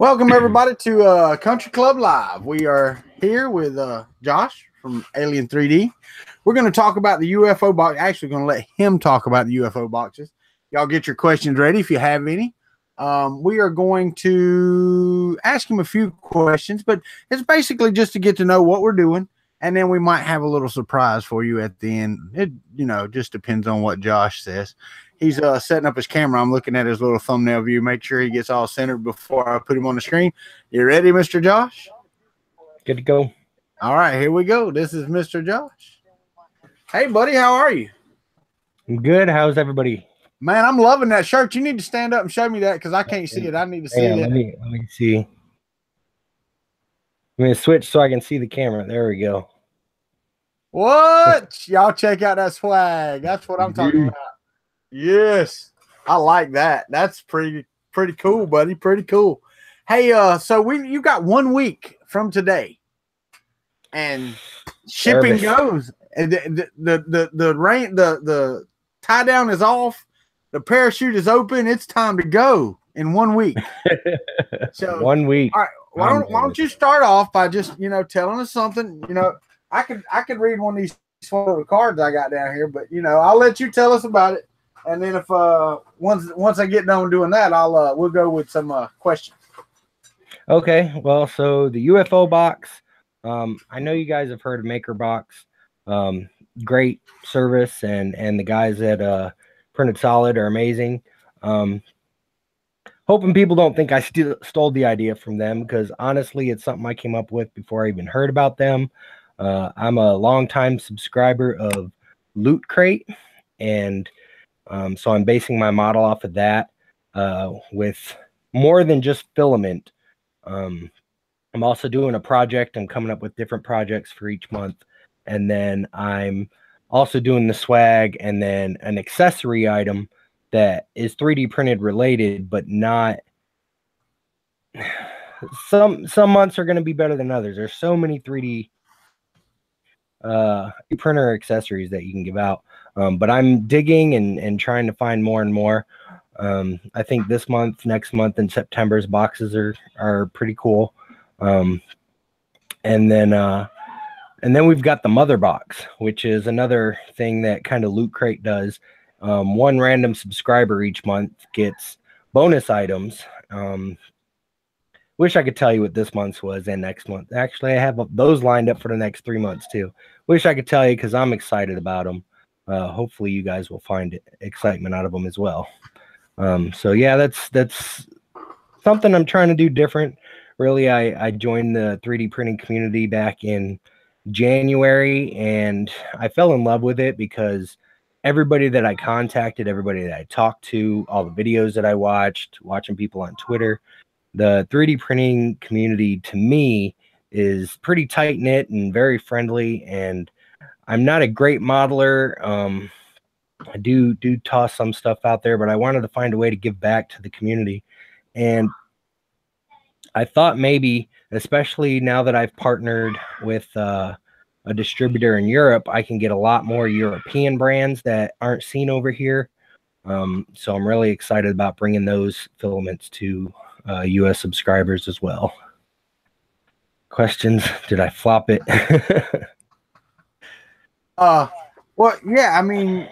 Welcome everybody to Kuntry Klub Live. We are here with Josh from Alien 3D. We're going to talk about the UFO box. Actually, going to let him talk about the UFO boxes. Y'all get your questions ready if you have any. We are going to ask him a few questions, but it's basically just to get to know what we're doing, and then we might have a little surprise for you at the end. It just depends on what Josh says. He's setting up his camera. I'm looking at his little thumbnail view. Make sure he gets all centered before I put him on the screen. You ready, Mr. Josh? Good to go. All right, here we go. This is Mr. Josh. Hey, buddy, how are you? I'm good. How's everybody? Man, I'm loving that shirt. You need to stand up and show me that because I can't see it. I need to see it. Let me see. I'm going to switch so I can see the camera. There we go. What? Y'all check out that swag. That's what I'm talking about. Yes, I like that. That's pretty cool, buddy. Pretty cool. Hey, so you got 1 week from today, and shipping goes. And the tie down is off. The parachute is open. It's time to go in 1 week. So 1 week. All right. Why don't you start off by just telling us something? I could read one of these little cards I got down here, but I'll let you tell us about it. And then if once I get done doing that, we'll go with some questions. Okay. Well, so the UFO box. I know you guys have heard of MakerBox. Great service, and the guys at Printed Solid are amazing. Hoping people don't think I stole the idea from them, because honestly, it's something I came up with before I even heard about them. I'm a longtime subscriber of Loot Crate, and so I'm basing my model off of that with more than just filament. I'm also doing a project. I'm coming up with different projects for each month. And then I'm also doing the swag and then an accessory item that is 3D printed related, but not. Some months are going to be better than others. There's so many 3D printer accessories that you can give out. But I'm digging and trying to find more and more. I think this month, next month, and September's boxes are pretty cool. And then we've got the mother box, which is another thing that kind of Loot Crate does. One random subscriber each month gets bonus items. Wish I could tell you what this month's was and next month. Actually, I have those lined up for the next 3 months too. Wish I could tell you because I'm excited about them. Hopefully you guys will find excitement out of them as well. So yeah, that's something I'm trying to do different. Really, I joined the 3D printing community back in January, and I fell in love with it because everybody that I contacted, everybody that I talked to, all the videos that I watched, watching people on Twitter, the 3D printing community to me is pretty tight knit and very friendly. And I'm not a great modeler. I do toss some stuff out there, but I wanted to find a way to give back to the community. And I thought maybe, especially now that I've partnered with a distributor in Europe, I can get a lot more European brands that aren't seen over here. So I'm really excited about bringing those filaments to US subscribers as well. Questions? Did I flop it? Well, yeah, I mean,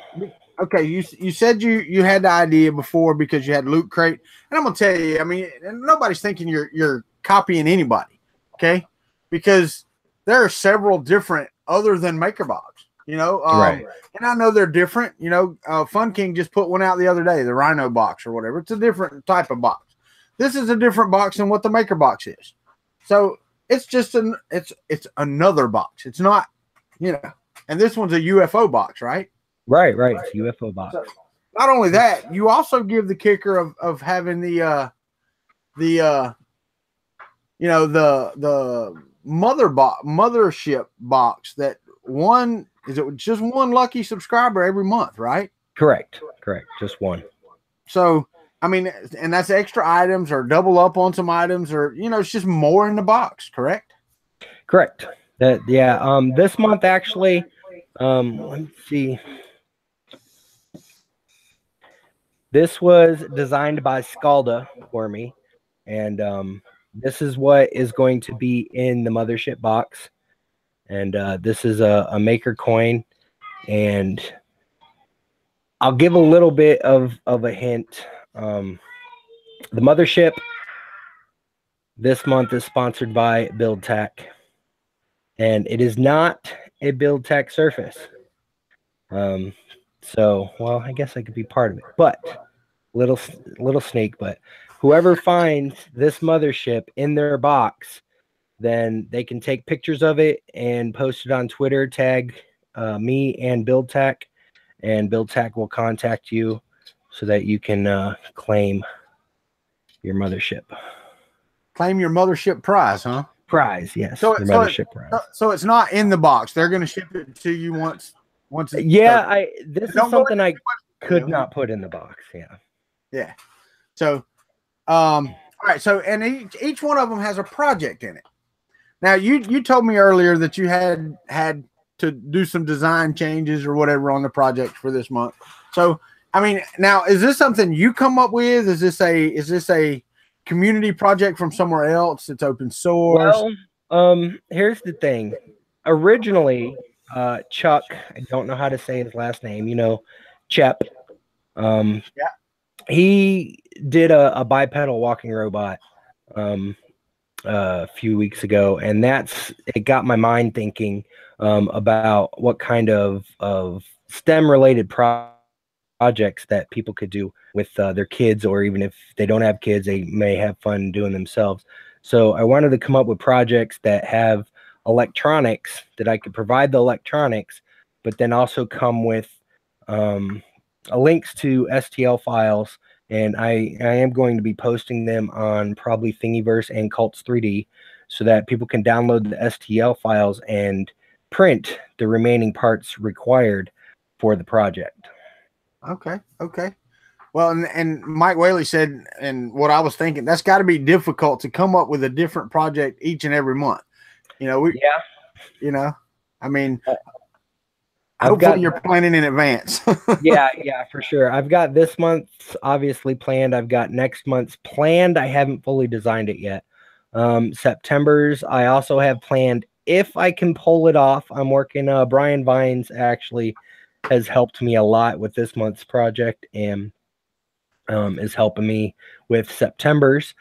okay, you said you had the idea before because you had Loot Crate, and I'm gonna tell you, I mean, nobody's thinking you're copying anybody, okay? Because there are several different other than MakerBox, Right. And I know they're different. Fun King just put one out the other day, the Rhino box or whatever. It's a different type of box. This is a different box than what the MakerBox is. So it's just it's another box. It's not, and this one's a UFO box, right? Right. It's a UFO box. So, not only that, you also give the kicker of having the mothership box that just one lucky subscriber every month, right? Correct. Just one. So, I mean, and that's extra items or double up on some items or, it's just more in the box, correct? Correct. Yeah. This month, actually, let's see. This was designed by Scalda for me. And this is what is going to be in the mothership box. And this is a maker coin. And I'll give a little bit of a hint. The mothership this month is sponsored by BuildTech. And it is not a BuildTech surface. So, well, I guess I could be part of it. But little sneak, but whoever finds this mothership in their box, then they can take pictures of it and post it on Twitter, tag me and BuildTech, and BuildTech will contact you so that you can claim your mothership. Claim your mothership prize, huh? Prize, yes. So, mothership prize. So it's not in the box. They're going to ship it to you once. Yeah, this is something I could not put in the box. Yeah. Yeah. So, all right. So, and each one of them has a project in it. Now, you told me earlier that you had to do some design changes or whatever on the project for this month. So, I mean, now is this something you come up with? Is this a community project from somewhere else? It's open source. Well, here's the thing. Originally, Chuck, I don't know how to say his last name. You know, Chep. Yeah. He did a bipedal walking robot a few weeks ago, and it got my mind thinking about what kind of STEM related projects that people could do with their kids, or even if they don't have kids, they may have fun doing themselves. So I wanted to come up with projects that have electronics, that I could provide the electronics, but then also come with links to STL files. And I am going to be posting them on probably Thingiverse and Cults 3D so that people can download the STL files and print the remaining parts required for the project. Okay. Well, and Mike Whaley said, and what I was thinking, that's got to be difficult to come up with a different project each and every month. You know, I mean, hopefully you're planning in advance. yeah, for sure. I've got this month's obviously planned. I've got next month's planned. I haven't fully designed it yet. September's I also have planned if I can pull it off. I'm working. Brian Vines actually has helped me a lot with this month's project and is helping me with September's.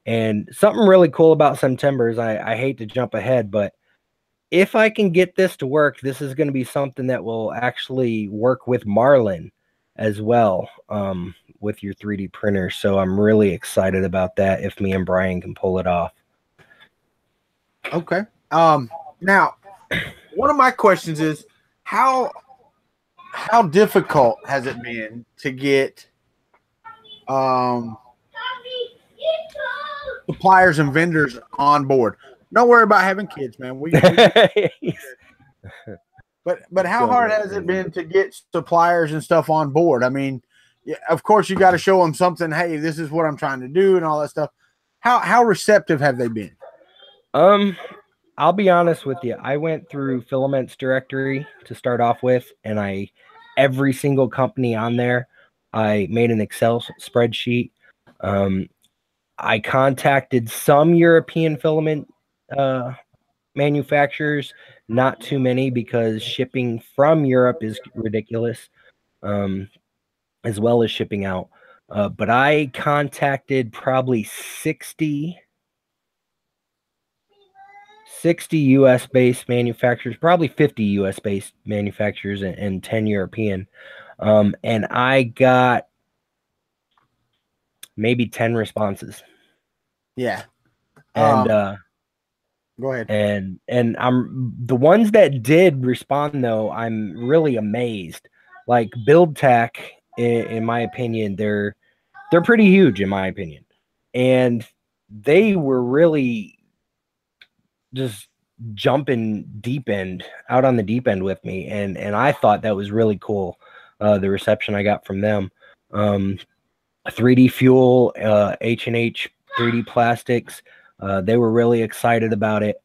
And something really cool about September's, I hate to jump ahead, but if I can get this to work, this is going to be something that will actually work with Marlin as well, with your 3D printer. So I'm really excited about that if me and Brian can pull it off. Okay. Now, one of my questions is how difficult has it been to get suppliers and vendors on board? Don't worry about having kids, man. But how hard has it been to get suppliers and stuff on board? I mean, yeah, of course you got to show them something. Hey, this is what I'm trying to do and all that stuff. How receptive have they been? I'll be honest with you. I went through Filament's directory to start off with, and every single company on there, I made an Excel spreadsheet. I contacted some European filament manufacturers, not too many because shipping from Europe is ridiculous, as well as shipping out. But I contacted probably 60 US based manufacturers, probably 50 US based manufacturers, and 10 European. And I got maybe 10 responses. Yeah. And go ahead. And I'm the ones that did respond though, I'm really amazed. Like BuildTech, in my opinion, they're pretty huge in my opinion. And they were really just jumping out on the deep end with me. And I thought that was really cool. The reception I got from them. 3D Fuel, H&H 3D Plastics, they were really excited about it.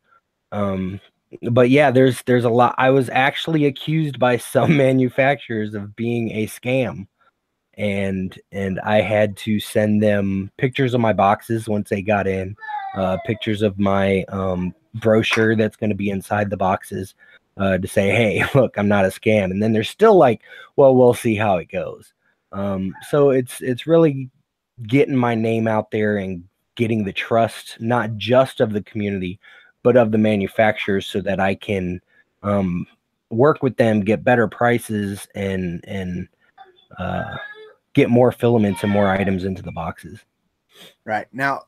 But yeah, there's a lot. I was actually accused by some manufacturers of being a scam, and I had to send them pictures of my boxes once they got in, pictures of my brochure that's going to be inside the boxes to say, hey, look, I'm not a scam. And then there's still like, well, we'll see how it goes. So it's really getting my name out there and getting the trust, not just of the community, but of the manufacturers, so that I can work with them, get better prices, and get more filaments and more items into the boxes. Right. Now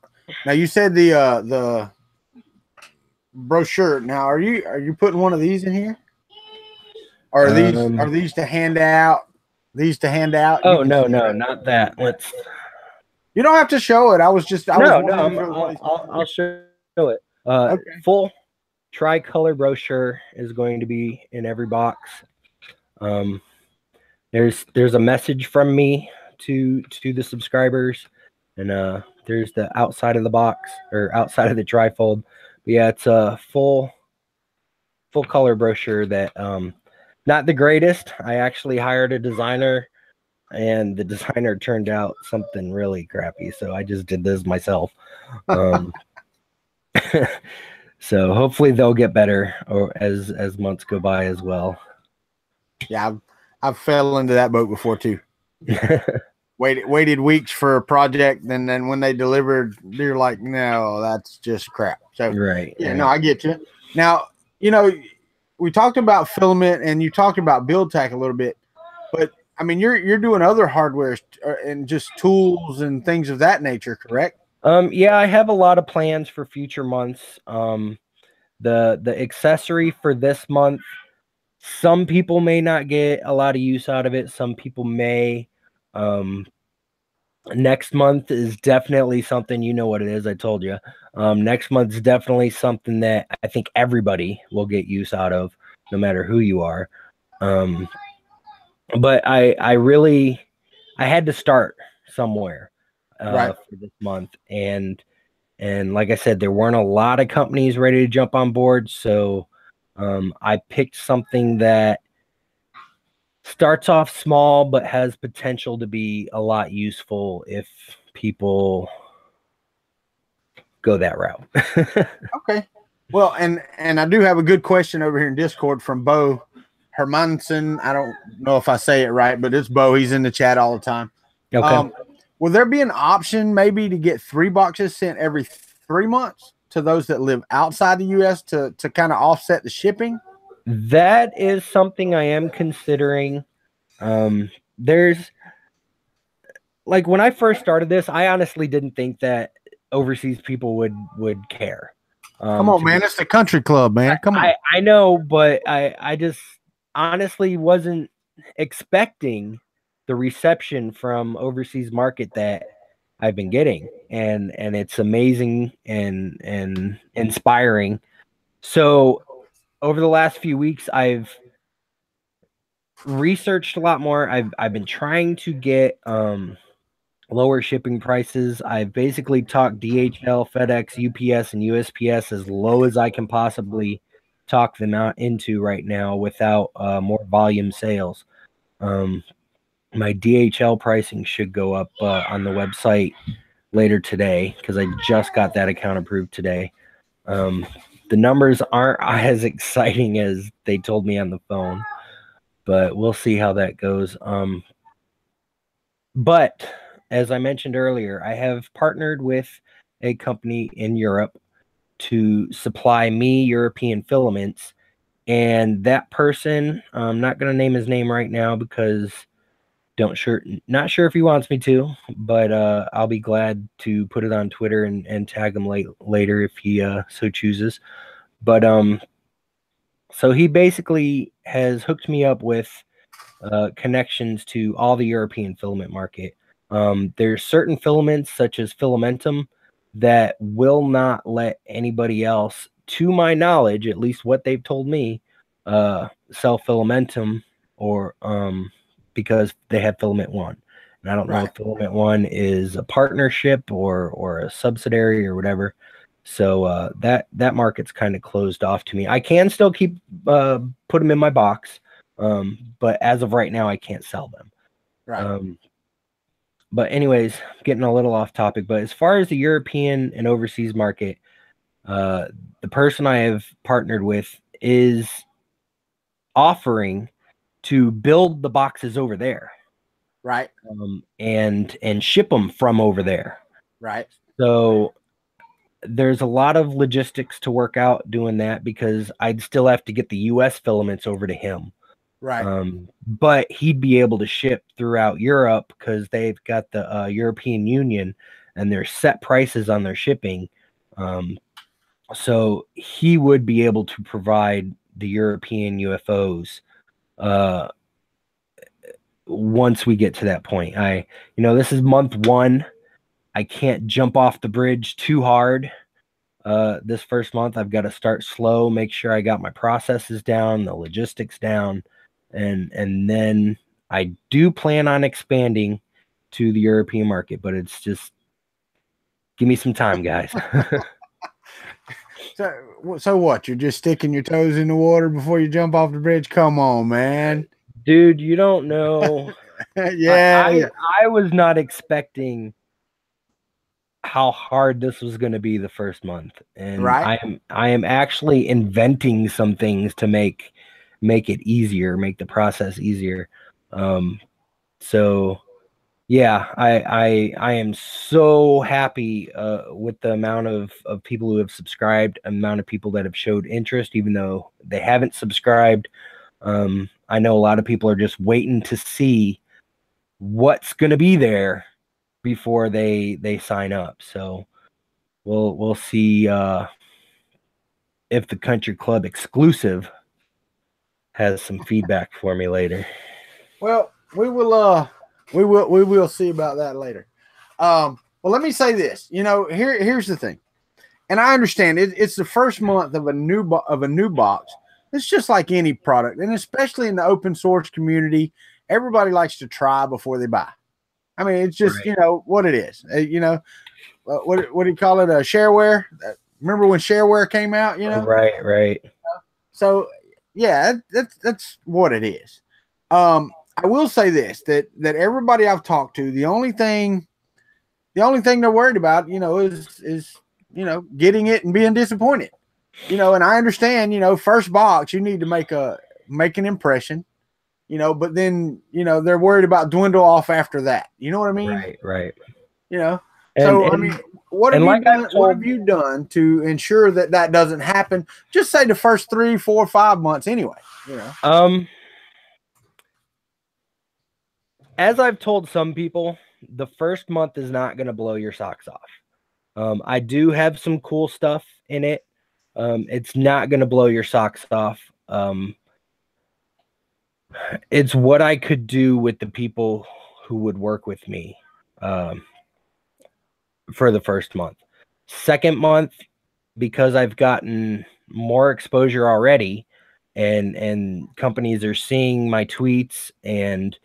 you said the brochure. Now are you putting one of these in here? Or are these to hand out? These to hand out? Oh, no, not that. Let's. You don't have to show it. I'll show it. Okay. Full tricolor brochure is going to be in every box. There's a message from me to the subscribers, and there's the outside of the box, or outside of the trifold. But yeah, it's a full color brochure that not the greatest. I actually hired a designer, and the designer turned out something really crappy, so I just did this myself. So hopefully they'll get better, or as months go by as well. Yeah, I've fell into that boat before too. waited weeks for a project, and then when they delivered, you're like, no, that's just crap. So right. Yeah, no, I get you. Now, we talked about filament, and you talked about build tack a little bit, but I mean, you're doing other hardware and just tools and things of that nature, correct? Yeah, I have a lot of plans for future months. The accessory for this month, some people may not get a lot of use out of it. Some people may. Next month is definitely something, you know what it is. I told you. Next month is definitely something that I think everybody will get use out of, no matter who you are. But I had to start somewhere right. for this month, and like I said, there weren't a lot of companies ready to jump on board, so I picked something that starts off small but has potential to be a lot useful if people go that route. Okay. Well, and I do have a good question over here in Discord from Bo Hermanson. I don't know if I say it right, but it's Bo. He's in the chat all the time. Okay. Will there be an option maybe to get 3 boxes sent every 3 months to those that live outside the U.S. to kind of offset the shipping? That is something I am considering. There's, like, when I first started this, I honestly didn't think that overseas people would care. Come on, man. It's the country club, man. Come on. I know, but I just honestly wasn't expecting the reception from overseas market that I've been getting, and it's amazing and inspiring. So over the last few weeks, I've researched a lot more. I've been trying to get lower shipping prices. I've basically talked DHL, FedEx, UPS, and USPS as low as I can possibly talk them out into right now without more volume sales. My DHL pricing should go up on the website later today, because I just got that account approved today. The numbers aren't as exciting as they told me on the phone, but we'll see how that goes. But as I mentioned earlier, I have partnered with a company in Europe to supply me European filaments, and that person, I'm not going to name his name right now because not sure if he wants me to, but I'll be glad to put it on Twitter and tag him later if he so chooses. But so he basically has hooked me up with connections to all the European filament market. There's certain filaments, such as filamentum, that will not let anybody else, to my knowledge, at least what they've told me, sell filamentum, or because they have filament one. And I don't know if filament one is a partnership or a subsidiary or whatever. So that market's kind of closed off to me. I can still keep put them in my box, but as of right now, I can't sell them. Right. But anyways, getting a little off topic. But as far as the European and overseas market, the person I have partnered with is offering to build the boxes over there, Right. And ship them from over there. Right. So there's a lot of logistics to work out doing that, because I'd still have to get the US filaments over to him. Right. But he'd be able to ship throughout Europe, because they've got the European Union and there's set prices on their shipping. So he would be able to provide the European UFOs once we get to that point. This is month 1. I can't jump off the bridge too hard. This first month, I've got to start slow, make sure I got my processes down, the logistics down, and then I do plan on expanding to the European market, but it's just, give me some time, guys. So what? You're just sticking your toes in the water before you jump off the bridge? Come on, man. Dude, you don't know. Yeah. I was not expecting how hard this was going to be the first month, and Right. I am actually inventing some things to make it easier, make the process easier. So yeah, I am so happy with the amount of people who have subscribed, amount of people that have showed interest, even though they haven't subscribed. I know a lot of people are just waiting to see what's going to be there before they sign up. So we'll see if the Kuntry Klub exclusive has some feedback for me later. Well, we will see about that later. Well, let me say this. Here's the thing, and I understand it's the first month of a new box. It's just like any product, and especially in the open source community, everybody likes to try before they buy. I mean, it's just, Right. What it is. What do you call it? Shareware. Remember when shareware came out? Right. So yeah, that's what it is. I will say this, that everybody I've talked to, the only thing they're worried about, is getting it and being disappointed. And I understand, first box, you need to make an impression. But then, they're worried about dwindle off after that. You know what I mean? Right. I mean, what have you done to ensure that doesn't happen? Just say the first 3, 4, 5 months anyway, As I've told some people, the first month is not going to blow your socks off. I do have some cool stuff in it. It's not going to blow your socks off. It's what I could do with the people who would work with me for the first month. Second month, because I've gotten more exposure already, and companies are seeing my tweets, and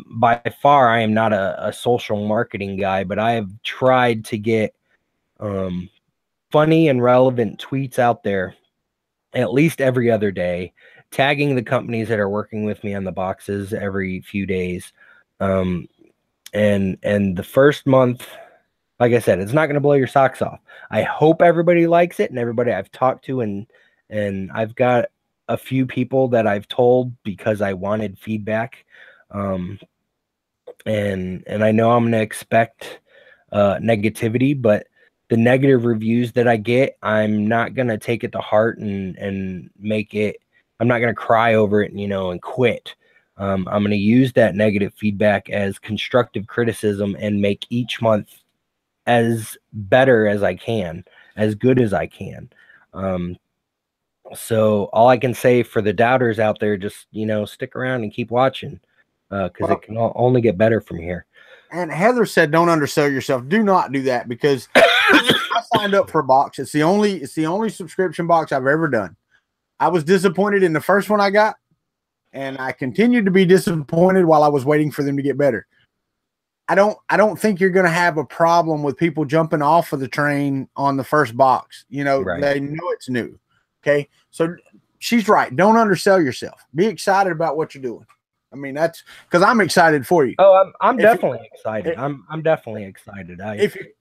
by far I am not a social marketing guy, but I have tried to get funny and relevant tweets out there at least every other day, tagging the companies that are working with me on the boxes every few days. And the first month, like I said, it's not going to blow your socks off. I hope everybody likes it, and everybody I've talked to, and I've got a few people that I've told because I wanted feedback. And I know I'm going to expect negativity, but the negative reviews that I get, I'm not going to take it to heart and make it, I'm not going to cry over it, and quit. I'm going to use that negative feedback as constructive criticism and make each month as better as I can, as good as I can. So all I can say for the doubters out there, just, stick around and keep watching, because it can only get better from here. And Heather said, don't undersell yourself. Do not do that, because I signed up for a box. It's the only subscription box I've ever done. I was disappointed in the first one I got, and I continued to be disappointed while I was waiting for them to get better. I don't think you're going to have a problem with people jumping off of the train on the first box. Right. They know it's new. Okay. So she's right. Don't undersell yourself. Be excited about what you're doing. I mean, that's because I'm excited for you. Oh, I'm definitely excited. I'm definitely excited.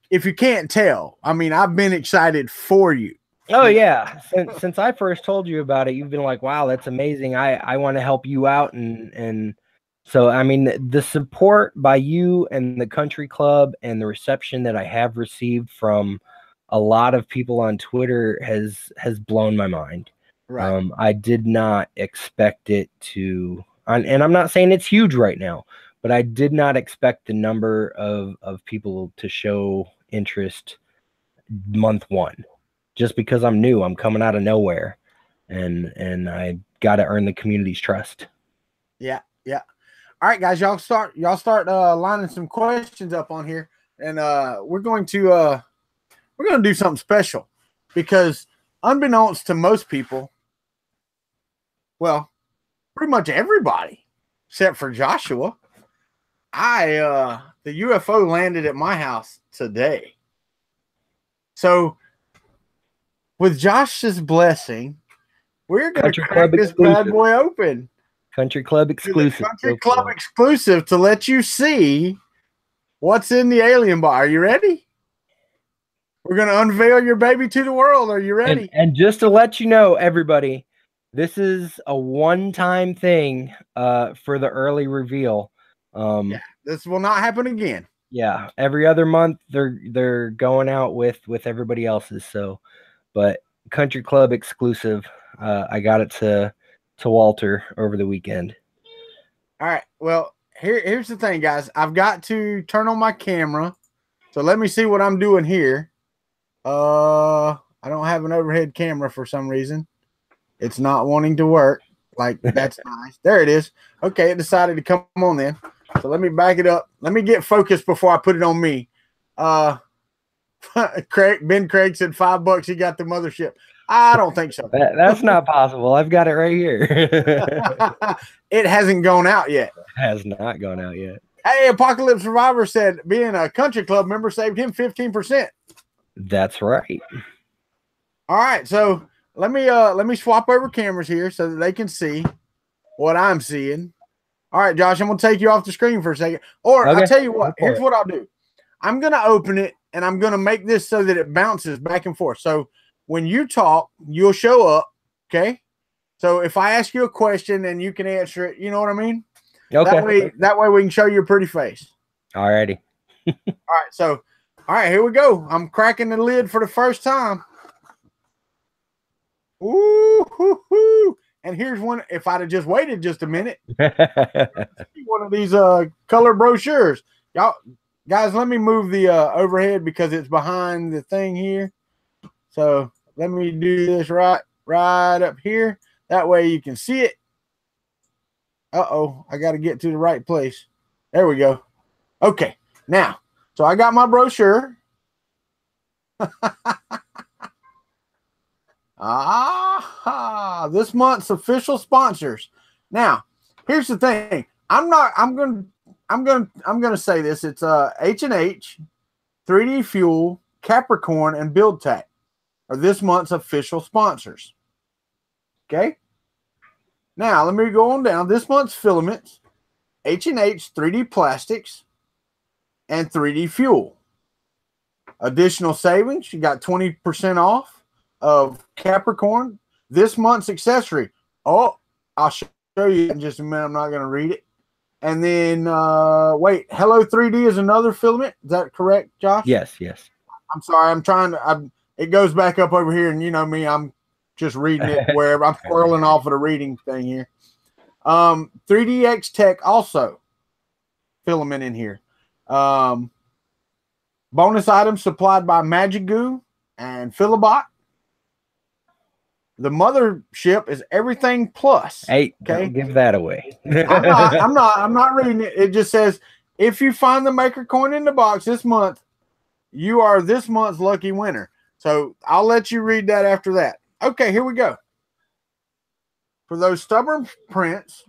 If you can't tell, I mean, I've been excited for you. Oh yeah, since I first told you about it, you've been like, "Wow, that's amazing. I want to help you out," and so I mean, the support by you and the country club and the reception that I have received from a lot of people on Twitter has blown my mind. Right. I did not expect it to, and I'm not saying it's huge right now, but I did not expect the number of people to show interest month one. Just because I'm new, I'm coming out of nowhere, and I got to earn the community's trust. Yeah, yeah. All right, guys, y'all start lining some questions up on here, and we're going to do something special because unbeknownst to most people, well, pretty much everybody except for Joshua, the UFO landed at my house today. So, with Josh's blessing, we're going to crack this bad boy open. Country Club exclusive. Country Club exclusive to let you see what's in the alien box. Are you ready? We're going to unveil your baby to the world. Are you ready? And just to let you know, everybody, this is a one-time thing for the early reveal. Yeah, this will not happen again. Yeah, every other month they're going out with everybody else's. So, but Country Club exclusive. I got it to Walter over the weekend. All right. Well, here's the thing, guys. I've got to turn on my camera. So let me see what I'm doing here. I don't have an overhead camera for some reason. It's not wanting to work. Like, that's nice. There it is. Okay, it decided to come on then. So let me back it up. Let me get focused before I put it on me. Ben Craig said $5 he got the mothership. I don't think so. That's not possible. I've got it right here. It hasn't gone out yet. It has not gone out yet. Hey, Apocalypse Survivor said being a country club member saved him 15%. That's right. All right, so let me swap over cameras here so that they can see what I'm seeing. All right, Josh, I'm gonna take you off the screen for a second. Or okay. I'll tell you what, here's what I'll do. I'm gonna open it and I'm gonna make this so that it bounces back and forth. So when you talk, you'll show up. Okay. So if I ask you a question and you can answer it, you know what I mean? Okay. That way we can show your pretty face. All righty. All right, here we go. I'm cracking the lid for the first time. Ooh, hoo, hoo. And here's one. If I'd have just waited just a minute, one of these color brochures. Y'all, guys, let me move the overhead because it's behind the thing here. So let me do this right up here. That way you can see it. Uh-oh, I got to get to the right place. There we go. Okay, now, so I got my brochure. This month's official sponsors. Now, here's the thing. I'm gonna say this. It's H&H, 3D Fuel, Capricorn, and Build Tack are this month's official sponsors. Okay. Now let me go on down. This month's filaments, H&H, 3D Plastics, and 3D Fuel. Additional savings, you got 20% off of Capricorn. This month's accessory. Oh, I'll show you in just a minute. I'm not going to read it. And then, wait, Hello 3D is another filament. Is that correct, Josh? Yes. I'm sorry. I'm trying to, it goes back up over here, and you know me, I'm just reading it wherever. I'm scrolling off of the reading thing here. 3DX Tech also filament in here. Bonus items supplied by Magic Goo and Philibot. The mothership is Everything Plus. Hey, okay, don't give that away. I'm not reading it. It just says, if you find the maker coin in the box this month, you are this month's lucky winner. So I'll let you read that after that. Okay, here we go. For those stubborn prints,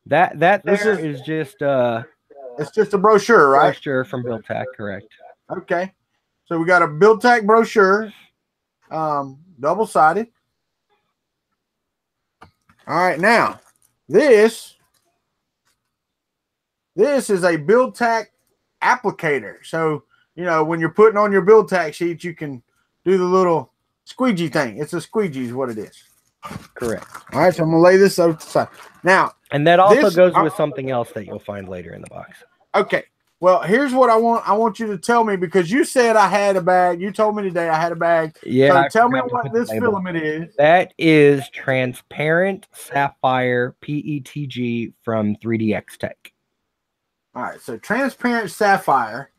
that is just it's just a brochure, right? Brochure from Build Tack, correct? Okay, so we got a Build Tack brochure, double-sided. All right, now this This is a build tack applicator. So, when you're putting on your build tack sheet, you can do the little squeegee thing. It's a squeegee is what it is. Correct. All right, so I'm going to lay this over to the side. Now, and that also goes with something else that you'll find later in the box. Okay. Well, here's what I want. I want you to tell me, because you said I had a bag. You told me today I had a bag. Yeah. So tell me what this filament is. That is transparent sapphire PETG from 3DX Tech. All right. So transparent sapphire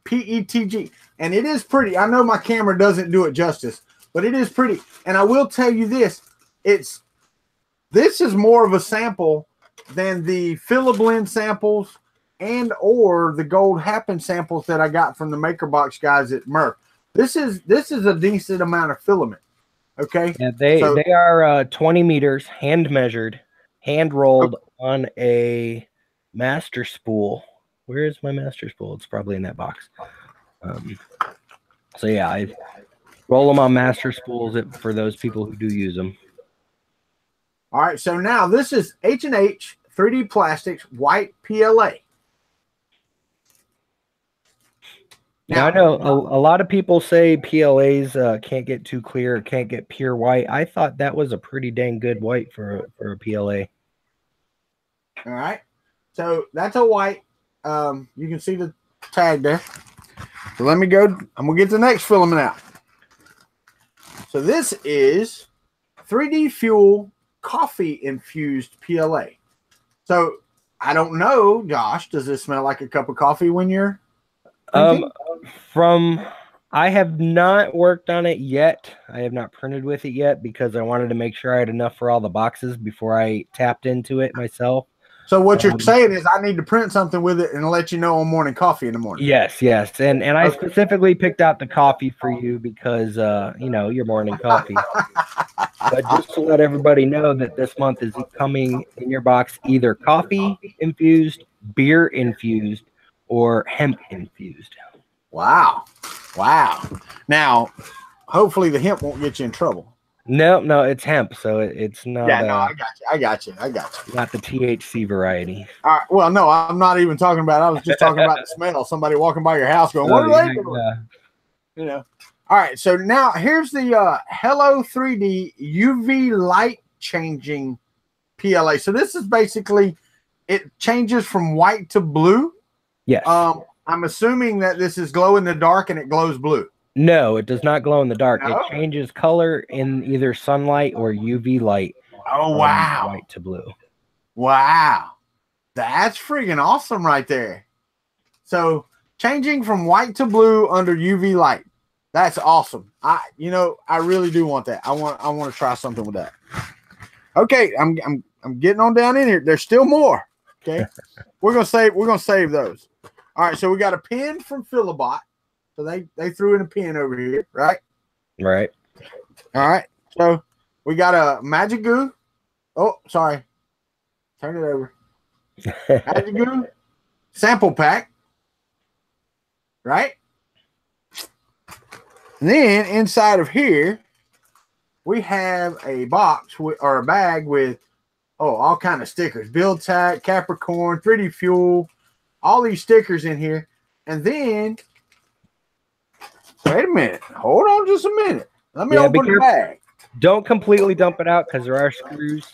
PETG. And it is pretty. I know my camera doesn't do it justice, but it is pretty. And I will tell you this. This is more of a sample than the Fill-A-Blend samples and or the gold happen samples that I got from the Maker Box guys at Murph. This is a decent amount of filament. Okay. Yeah, they are 20 meters, hand measured, hand rolled on a master spool. Where is my master spool? It's probably in that box. So yeah, I roll them on master spools for those people who do use them. All right. So now this is H&H 3D Plastics white PLA. Now, I know a lot of people say PLAs can't get too clear, can't get pure white. I thought that was a pretty dang good white for a PLA. All right. So that's a white. You can see the tag there. So let me go. I'm going to get the next filament out. So this is 3D Fuel coffee infused PLA. So I don't know, Josh, does this smell like a cup of coffee when you're I have not worked on it yet. I have not printed with it yet because I wanted to make sure I had enough for all the boxes before I tapped into it myself. So what you're saying is I need to print something with it and let you know on morning coffee in the morning. Yes. And I specifically picked out the coffee for you because your morning coffee. But just to let everybody know that this month is coming in your box either coffee infused, beer infused, or hemp infused. Wow. Now, hopefully the hemp won't get you in trouble. No, it's hemp, so it's not. Yeah, no, I got you. Not the THC variety. All right. Well, no, I'm not even talking about it. I was just talking about the smell. Somebody walking by your house going, "What are they doing?" All right. So now here's the Hello 3D UV light changing PLA. So this is basically it changes from white to blue. Yes. I'm assuming that this is glow in the dark and it glows blue. No, it does not glow in the dark. No? It changes color in either sunlight or UV light. Oh, wow. White to blue. Wow. That's freaking awesome right there. So changing from white to blue under UV light. That's awesome. I really do want that. I want to try something with that. Okay, I'm getting on down in here. There's still more. Okay. We're gonna save those. All right, so we got a pin from Philibot. So they threw in a pin over here, right? Right. All right. So we got a Magic Goo. Oh, sorry. Turn it over. Magic Goo sample pack. Right? And then inside of here, we have a box or a bag with all kind of stickers. Build Tack, Capricorn, 3D Fuel, all these stickers in here. And then wait a minute. Hold on just a minute. Let me open the bag. Don't completely dump it out because there are screws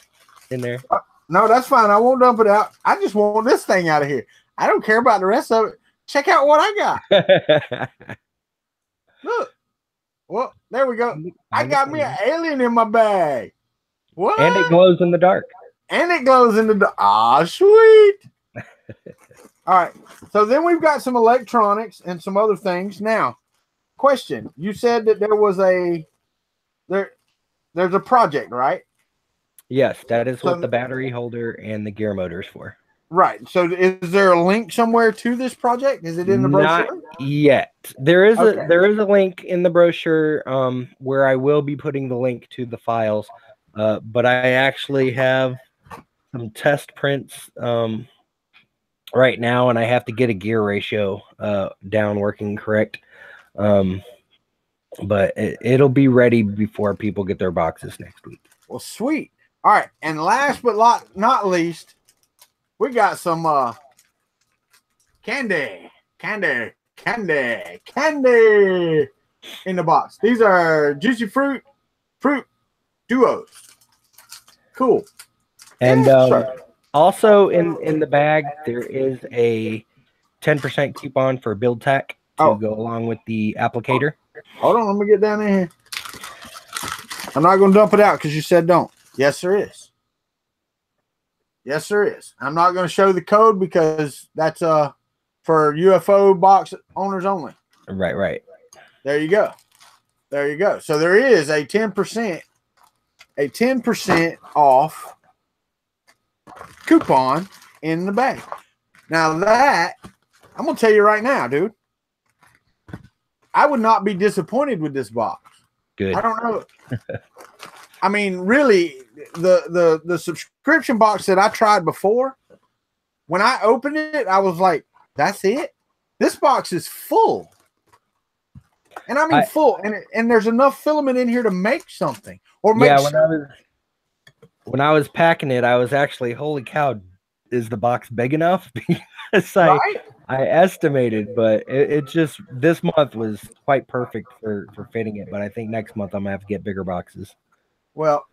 in there. No, that's fine. I won't dump it out. I just want this thing out of here. I don't care about the rest of it. Check out what I got. Look. Well, there we go. I got me an alien in my bag. What? And it glows in the dark. Ah, sweet. All right. So then we've got some electronics and some other things. Now, question. You said that there was there's a project, right? Yes, that is what the battery holder and the gear motor is for. Right. So is there a link somewhere to this project? Is it in the brochure? Not yet. There is a link in the brochure where I will be putting the link to the files. But I actually have some test prints right now, and I have to get a gear ratio down working correct. But it'll be ready before people get their boxes next week. Well, sweet. All right. And last but not least, we got some candy in the box. These are juicy fruit duos. Cool. And also in the bag, there is a 10% coupon for Build Tech to go along with the applicator. Hold on, let me get down in here. I'm not going to dump it out because you said don't. Yes, there is. Yes, there is. I'm not going to show the code because that's for UFO box owners only. Right. There you go. There you go. So there is a 10% off coupon in the bag. Now that, I'm going to tell you right now, dude, I would not be disappointed with this box. Good. I don't know. I mean, really, the subscription box that I tried before, when I opened it, I was like, that's it? This box is full. And I mean full. And there's enough filament in here to make something. Or make when I was packing it, I was actually, holy cow, is the box big enough? Because I estimated, but it just, this month was quite perfect for fitting it. But I think next month I'm going to have to get bigger boxes. Well,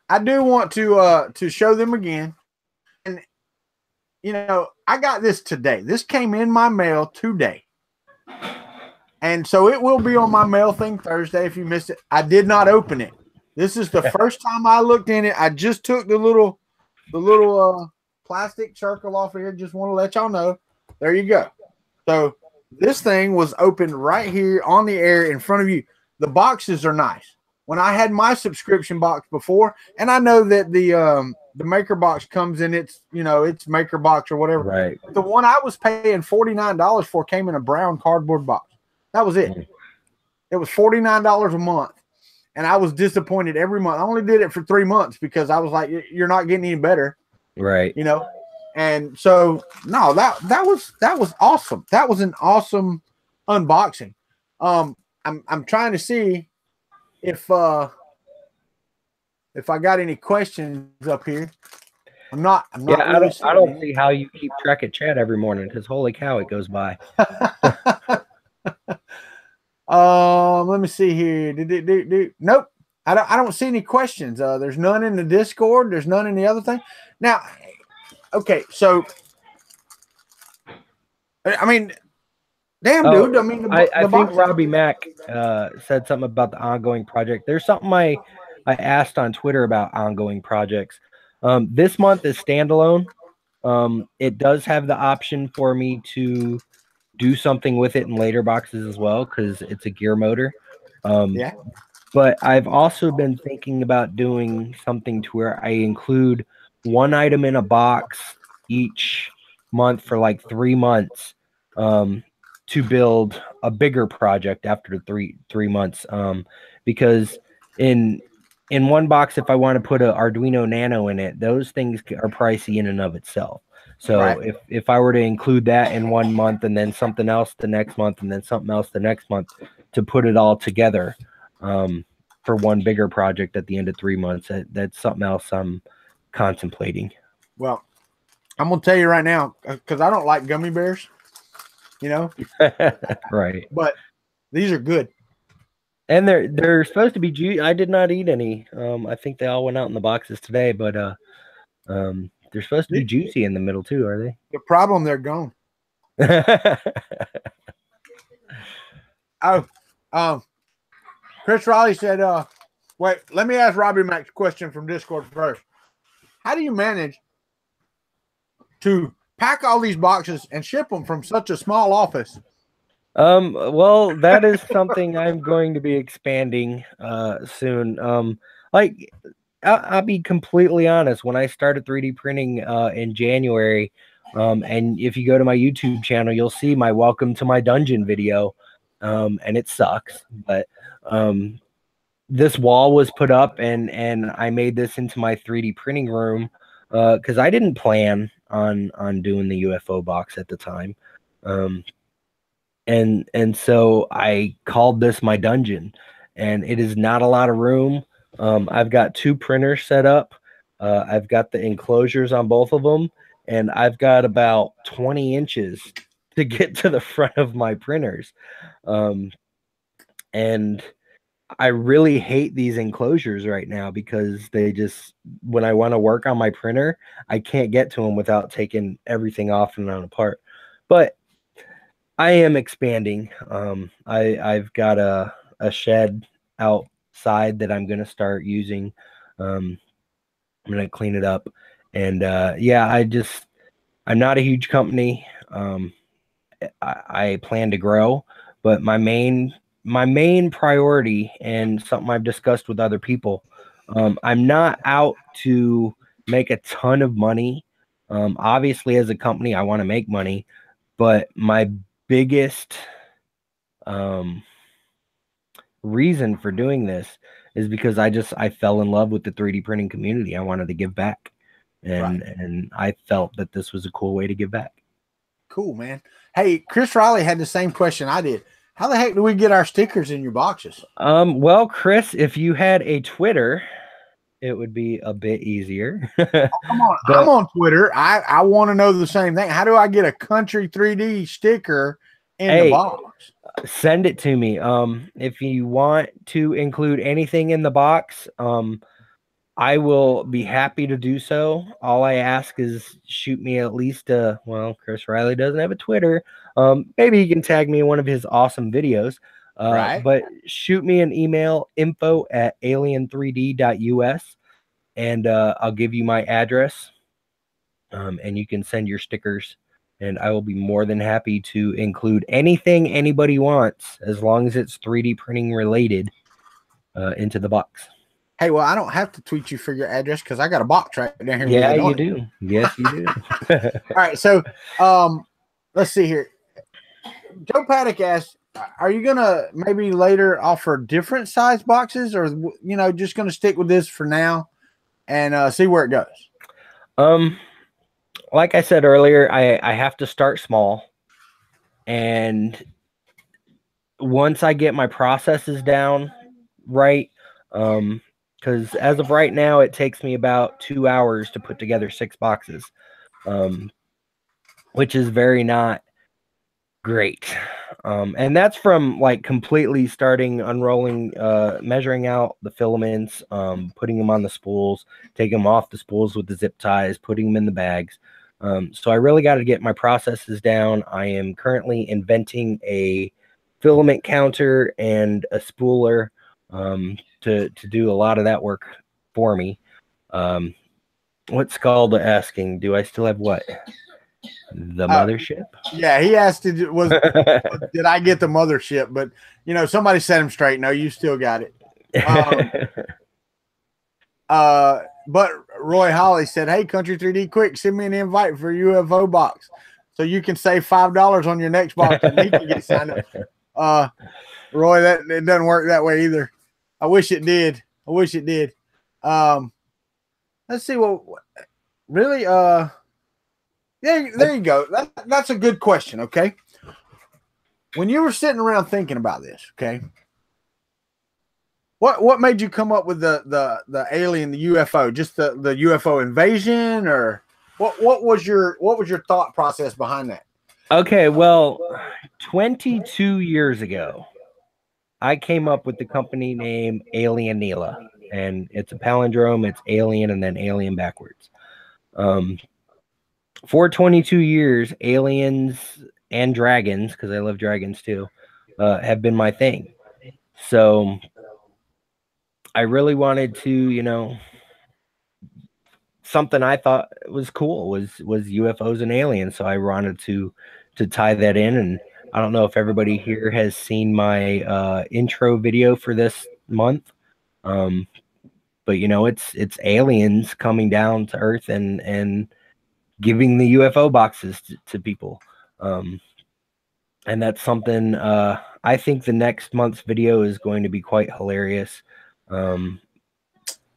I do want to show them again. And, you know, I got this today. This came in my mail today. And so it will be on my mail thing Thursday if you missed it. I did not open it. This is the first time I looked in it. I just took the little plastic circle off of here. Just want to let y'all know. There you go. So this thing was open right here on the air in front of you. The boxes are nice. When I had my subscription box before, and I know that the maker box comes in its, you know, its maker box or whatever. Right. The one I was paying $49 for came in a brown cardboard box. That was it. It was $49 a month. And I was disappointed every month. I only did it for 3 months because I was like, you're not getting any better. Right. You know? And so no, that was awesome. That was an awesome unboxing. I'm trying to see if I got any questions up here. I'm not yeah, really I don't see how you keep track of chat every morning because holy cow, it goes by. Let me see here. Nope. I don't see any questions. There's none in the Discord. There's none in the other thing. Now, okay, so I mean, damn, dude. I mean, I think Robbie Mack said something about the ongoing project. There's something I asked on Twitter about ongoing projects. This month is standalone. It does have the option for me to do something with it in later boxes as well because it's a gear motor. Yeah. But I've also been thinking about doing something to where I include one item in a box each month for like 3 months to build a bigger project after the three months. Because in one box, if I want to put an Arduino Nano in it, those things are pricey in and of itself. So right. if I were to include that in 1 month and then something else the next month and then something else the next month to put it all together for one bigger project at the end of 3 months, that's something else I'm contemplating. Well, I'm going to tell you right now, because I don't like gummy bears, you know? Right. But these are good. And they're supposed to be juicy. I did not eat any. I think they all went out in the boxes today, but they're supposed to be juicy in the middle too, are they? The problem, they're gone. Chris Riley said, wait, let me ask Robbie Mac's question from Discord first. How do you manage to pack all these boxes and ship them from such a small office? Well, that is something I'm going to be expanding soon. Like I'll be completely honest. When I started 3D printing in January, and if you go to my YouTube channel, you'll see my welcome to my dungeon video, and it sucks. But this wall was put up, and I made this into my 3D printing room because I didn't plan on doing the UFO box at the time, and so I called this my dungeon, and it is not a lot of room. I've got 2 printers set up. I've got the enclosures on both of them, and I've got about 20 inches to get to the front of my printers. And I really hate these enclosures right now because they just, when I want to work on my printer, I can't get to them without taking everything off and on apart. But I am expanding. I've got a shed outside that I'm going to start using. I'm going to clean it up. And yeah, I'm not a huge company. I plan to grow, but my main priority, and something I've discussed with other people, I'm not out to make a ton of money. Obviously, as a company, I want to make money, but my biggest reason for doing this is because I fell in love with the 3D printing community. I wanted to give back, and I felt that this was a cool way to give back. Cool, man. Hey, Chris Riley had the same question I did. How the heck do we get our stickers in your boxes? Well, Chris, if you had a Twitter, it would be a bit easier. Oh, come on. But I'm on Twitter. I want to know the same thing. How do I get a Kuntry 3D sticker in the box? Send it to me. If you want to include anything in the box, I will be happy to do so. All I ask is shoot me at least well, Chris Riley doesn't have a Twitter. Maybe he can tag me in one of his awesome videos. But shoot me an email, info@alien3d.us, and I'll give you my address. And you can send your stickers, and I will be more than happy to include anything anybody wants, as long as it's 3D printing related, into the box. Hey, well, I don't have to tweet you for your address because I got a box right down here. Yeah, you do. Yes, you do. All right, so let's see here. Joe Paddock asked, are you going to maybe later offer different size boxes, or, just going to stick with this for now and see where it goes? Like I said earlier, I have to start small. And once I get my processes down right, because as of right now, it takes me about 2 hours to put together 6 boxes, which is very not great. And that's from like completely starting, unrolling, measuring out the filaments, putting them on the spools, taking them off the spools with the zip ties, putting them in the bags. So I really got to get my processes down. I am currently inventing a filament counter and a spooler to do a lot of that work for me. What's Scalda asking? Do I still have what? The mothership? Yeah, he asked, did I get the mothership? But, somebody set him straight. No, you still got it. But Roy Holly said, hey, Kuntry 3D, quick, send me an invite for UFO box so you can save $5 on your next box and he can get signed up. Roy, it doesn't work that way either. I wish it did. Let's see what really, yeah, there you go. That's a good question. Okay. When you were sitting around thinking about this, okay, what made you come up with the alien, the UFO, just the UFO invasion, or what was your thought process behind that? Okay, well, 22 years ago, I came up with the company name Alien Neela, and it's a palindrome. It's alien and then alien backwards. For 22 years, aliens and dragons, because I love dragons too, have been my thing. So I really wanted to, something I thought was cool was UFOs and aliens. So I wanted to tie that in. And I don't know if everybody here has seen my intro video for this month. But it's aliens coming down to Earth and giving the UFO boxes to people. And that's something I think the next month's video is going to be quite hilarious.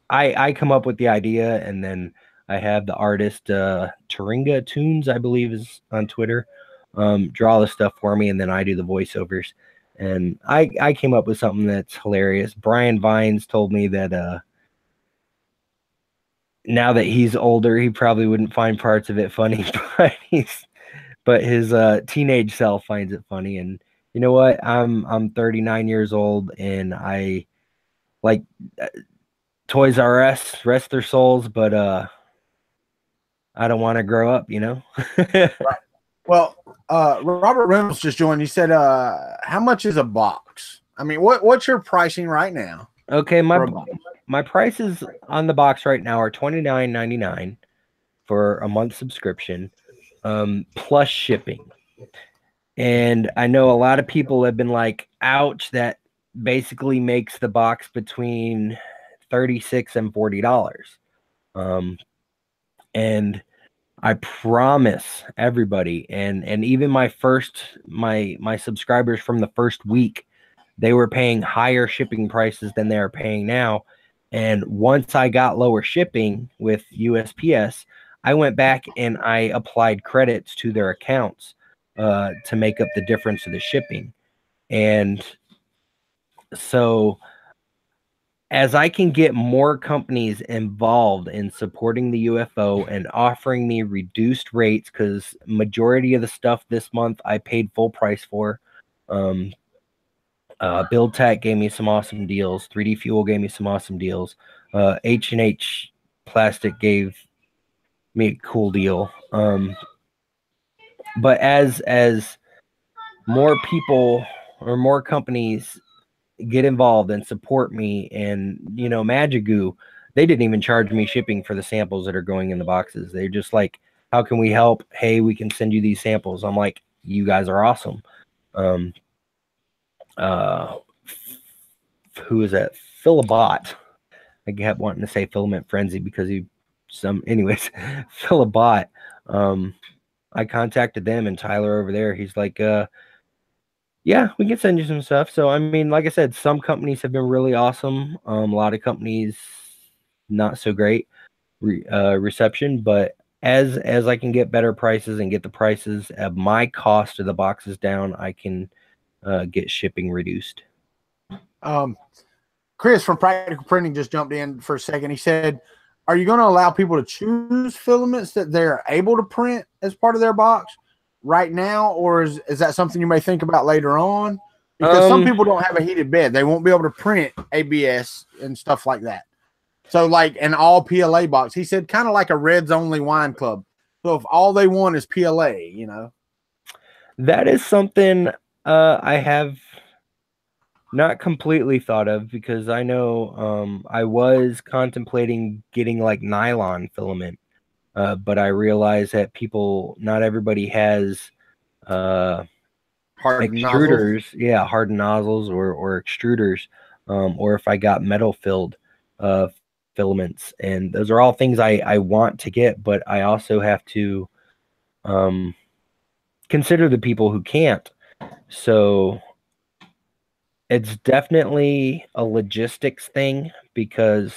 I come up with the idea, and then I have the artist Taringa Tunes, I believe is on Twitter, draw the stuff for me, and then I do the voiceovers. And I came up with something that's hilarious. Brian Vines told me that now that he's older, he probably wouldn't find parts of it funny, but but his teenage self finds it funny. And you know what? I'm 39 years old, and I like Toys R Us, rest their souls, but I don't want to grow up, you know. Right. Well, Robert Reynolds just joined. He said, "How much is a box? I mean, what's your pricing right now?" Okay, my prices on the box right now are $29.99 for a month subscription, plus shipping. And I know a lot of people have been like, ouch, that basically makes the box between $36 and $40. And I promise everybody, and even my subscribers from the first week, they were paying higher shipping prices than they're paying now. And once I got lower shipping with USPS, I went back and I applied credits to their accounts to make up the difference of the shipping. And so as I can get more companies involved in supporting the UFO and offering me reduced rates, because majority of the stuff this month I paid full price for. Build Tech gave me some awesome deals. 3D Fuel gave me some awesome deals. H&H Plastic gave me a cool deal. But as more people or more companies get involved and support me, and you know, Magic Goo, they didn't even charge me shipping for the samples that are going in the boxes. They're just like, how can we help? Hey, we can send you these samples. I'm like, you guys are awesome. Who is that? Philabot. I kept wanting to say Filament Frenzy because anyways, Philabot. I contacted them, and Tyler over there, he's like, yeah, we can send you some stuff. So, I mean, like I said, some companies have been really awesome. A lot of companies, not so great reception, but as I can get better prices and get the prices of my cost of the boxes down, I can get shipping reduced. Chris from Practical Printing just jumped in for a second. He said, "Are you going to allow people to choose filaments that they're able to print as part of their box right now, or is that something you may think about later on? Because some people don't have a heated bed; they won't be able to print ABS and stuff like that. So, like an all PLA box, he said, kind of like a Reds only wine club. So, if all they want is PLA, you know, that is something I have not completely thought of, because I know I was contemplating getting like nylon filament, but I realized that not everybody has hardened extruders, nozzles. yeah, hardened nozzles or extruders, or if I got metal filled filaments, and those are all things I want to get, but I also have to consider the people who can't. So it's definitely a logistics thing, because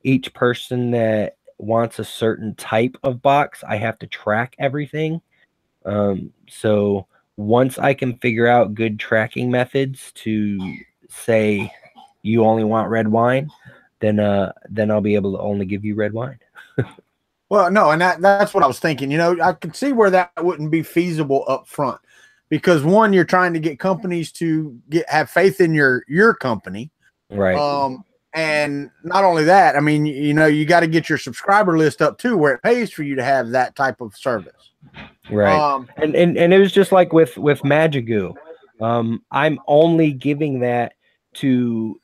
each person that wants a certain type of box, I have to track everything. So once I can figure out good tracking methods to say you only want red wine, then I'll be able to only give you red wine. Well, no, and that's what I was thinking. You know, I could see where that wouldn't be feasible up front, because one, you're trying to get companies to have faith in your company, right? And not only that, I mean, you know, you got to get your subscriber list up too, where it pays for you to have that type of service, right? And it was just like with Magic Goo. I'm only giving that to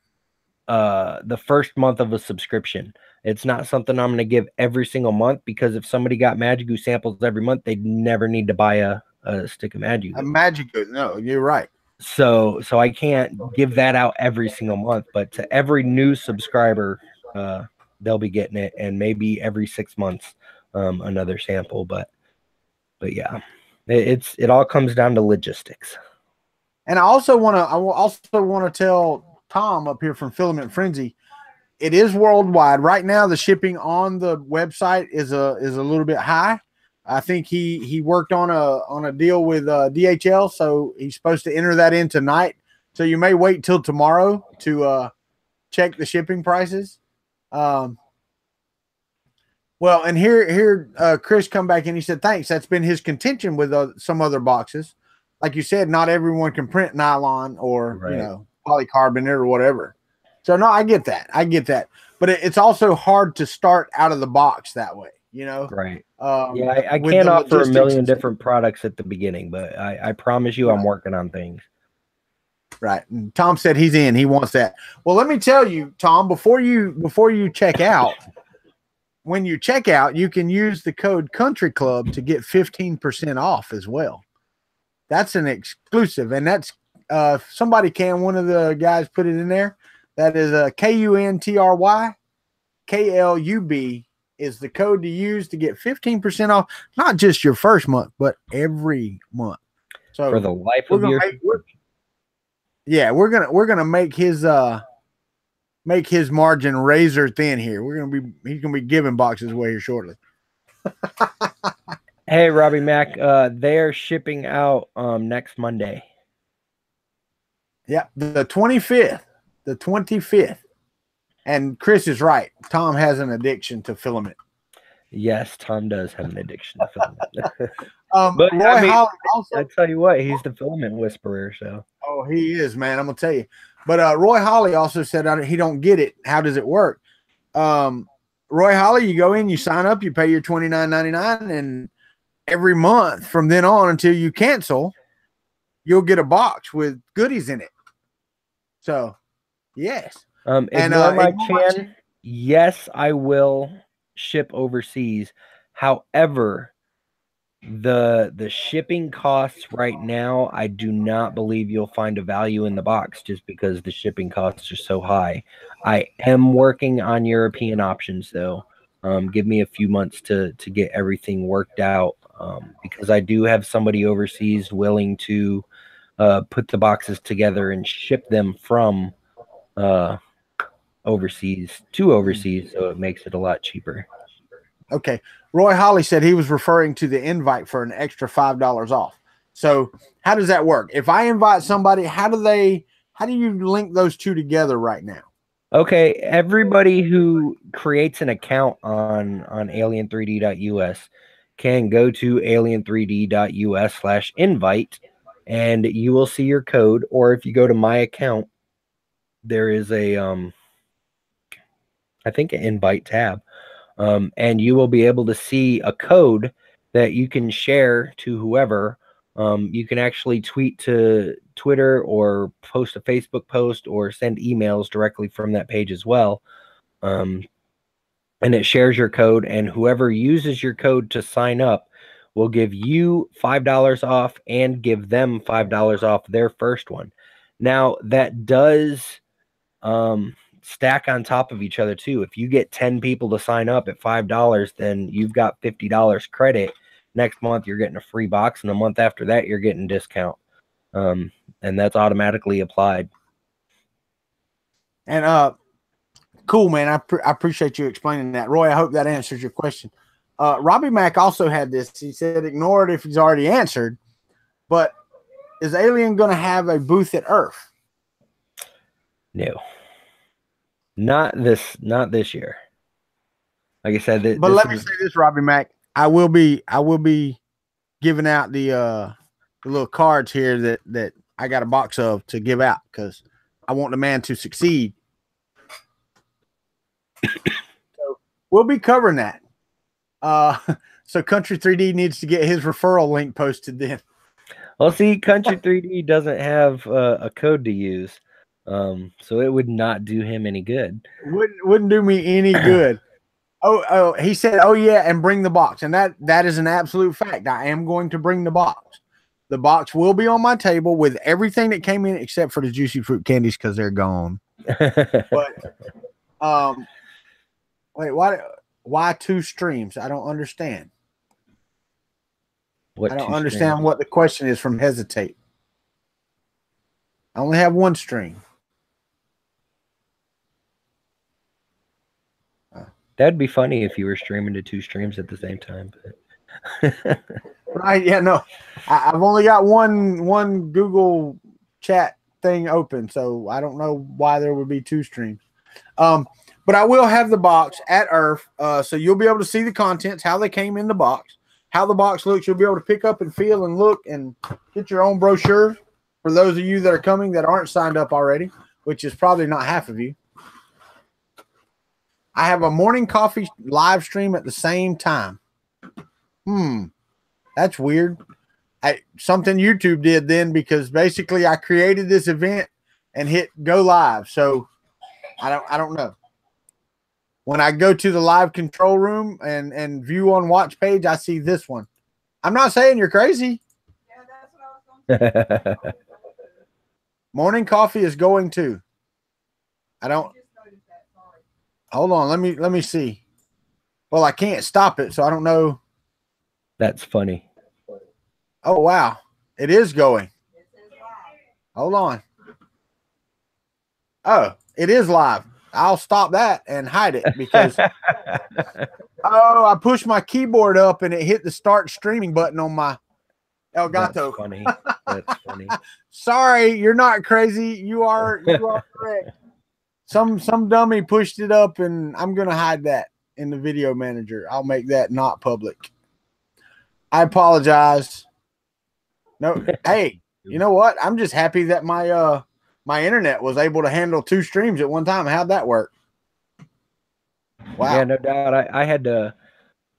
the first month of a subscription. It's not something I'm going to give every single month, because if somebody got Magic Goo samples every month, they'd never need to buy a stick of Magic Goo. A Magic Goo, no, you're right. So I can't give that out every single month, but to every new subscriber, they'll be getting it, and maybe every 6 months, another sample. But yeah, it all comes down to logistics. And I also want to tell Tom up here from Filament Frenzy, it is worldwide right now. The shipping on the website is a little bit high. I think he worked on a deal with DHL, so he's supposed to enter that in tonight. So you may wait till tomorrow to check the shipping prices. Well, and here, Chris come back and he said, thanks. That's been his contention with some other boxes. Like you said, not everyone can print nylon or, Right. polycarbonate or whatever. So, no, I get that. But it's also hard to start out of the box that way, Right. Um, Yeah, I with can't the offer a logistics million and stuff. different products at the beginning, but I promise you I'm working on things. Right. And Tom said he's in. He wants that. Well, let me tell you, Tom, before you check out, when you check out, you can use the code Kuntry Klub to get 15% off as well. That's an exclusive, and that's somebody one of the guys put it in there. That is KUNTRY KLUB is the code to use to get 15% off, not just your first month, but every month. So For the life of your we're gonna make his margin razor thin here. He's gonna be giving boxes away here shortly. Hey, Robbie Mac, they are shipping out next Monday. Yeah, the 25th. The 25th. And Chris is right. Tom has an addiction to filament. Yes, Tom does have an addiction to filament. But Roy Holly also, I tell you what, he's the filament whisperer. So, oh, he is, man. I'm gonna tell you. But Roy Holly also said he don't get it. How does it work? Roy Holly, you go in, you sign up, you pay your $29.99, and every month from then on until you cancel, you'll get a box with goodies in it. So, yes. Chan, yes, I will ship overseas. However, the shipping costs right now, I do not believe you'll find a value in the box just because the shipping costs are so high. I am working on European options though. Give me a few months to get everything worked out, because I do have somebody overseas willing to put the boxes together and ship them from overseas to overseas, so it makes it a lot cheaper. Okay. Roy Holly said he was referring to the invite for an extra $5 off. So how does that work? If I invite somebody, how do you link those two together right now? Okay, everybody who creates an account on alien3d.us can go to alien3d.us/invite, and you will see your code. Or if you go to my account, there is a I think an invite tab, and you will be able to see a code that you can share to whoever. You can actually tweet to Twitter or post a Facebook post or send emails directly from that page as well. And it shares your code, and whoever uses your code to sign up will give you $5 off and give them $5 off their first one. Now, that does stack on top of each other too. If you get 10 people to sign up at $5, then you've got $50 credit. Next month you're getting a free box, and the month after that you're getting discount, and that's automatically applied. And cool, man. I appreciate you explaining that, Roy. I hope that answers your question. Robbie Mack also had this. He said ignore it if he's already answered, but is Alien going to have a booth at Earth? No. Not this year. Like I said, but let me say this, Robbie Mac. I will be giving out the little cards here that I got a box of to give out because I want the man to succeed. So we'll be covering that. So Kuntry 3D needs to get his referral link posted then. Well, see, Kuntry 3D doesn't have a code to use. So it would not do him any good. Wouldn't do me any good. Oh, he said, oh yeah, and bring the box. And that is an absolute fact. I am going to bring the box. The box will be on my table with everything that came in except for the juicy fruit candies because they're gone. But wait, why 2 streams? I don't understand. I don't understand what the question is from Hesitate. I only have 1 stream. That'd be funny if you were streaming to 2 streams at the same time. But right? Yeah, no. I've only got one Google chat thing open, so I don't know why there would be 2 streams. But I will have the box at Earth, so you'll be able to see the contents, how they came in the box, how the box looks. You'll be able to pick up and feel and look and get your own brochure for those of you that are coming that aren't signed up already, which is probably not half of you. I have a morning coffee live stream at the same time. That's weird. Something YouTube did then, because basically I created this event and hit go live. So I don't know. When I go to the live control room and view on watch page, I see this one. I'm not saying you're crazy. Yeah, that's what I was going to say. Morning coffee is going to. I don't. Hold on, let me see. Well, I can't stop it, so I don't know. That's funny. Oh wow, it is going. Hold on. Oh, it is live. I'll stop that and hide it because I pushed my keyboard up and it hit the start streaming button on my Elgato. That's funny. That's funny. Sorry, you're not crazy. You are correct. Some dummy pushed it up, and I'm gonna hide that in the video manager. I'll make that not public. I apologize. No, hey, you know what? I'm just happy that my my internet was able to handle 2 streams at one time. How'd that work? Wow. Yeah, no doubt. I had to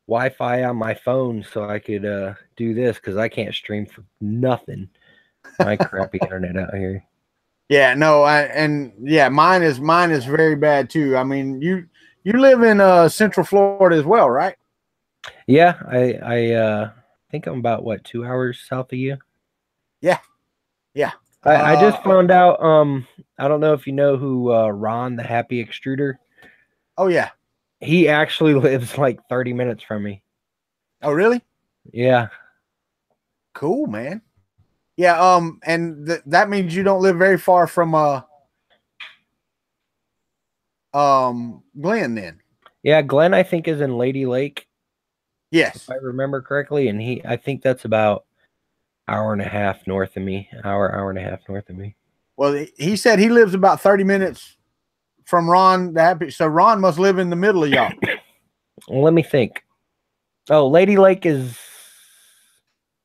Wi-Fi on my phone so I could do this, because I can't stream for nothing. My crappy internet out here. Yeah, no, mine is very bad too. I mean, you live in Central Florida as well, right? Yeah, I think I'm about 2 hours south of you. Yeah. I just found out. I don't know if you know who Ron, the Happy Extruder. Oh yeah, he actually lives like 30 minutes from me. Oh really? Yeah. Cool, man. Yeah, and that means you don't live very far from Glenn then. Yeah, Glenn I think is in Lady Lake. Yes. If I remember correctly, and I think that's about hour and a half north of me. Hour and a half north of me. Well, he said he lives about 30 minutes from Ron the Happy. So Ron must live in the middle of y'all. Well, let me think. Oh, Lady Lake is...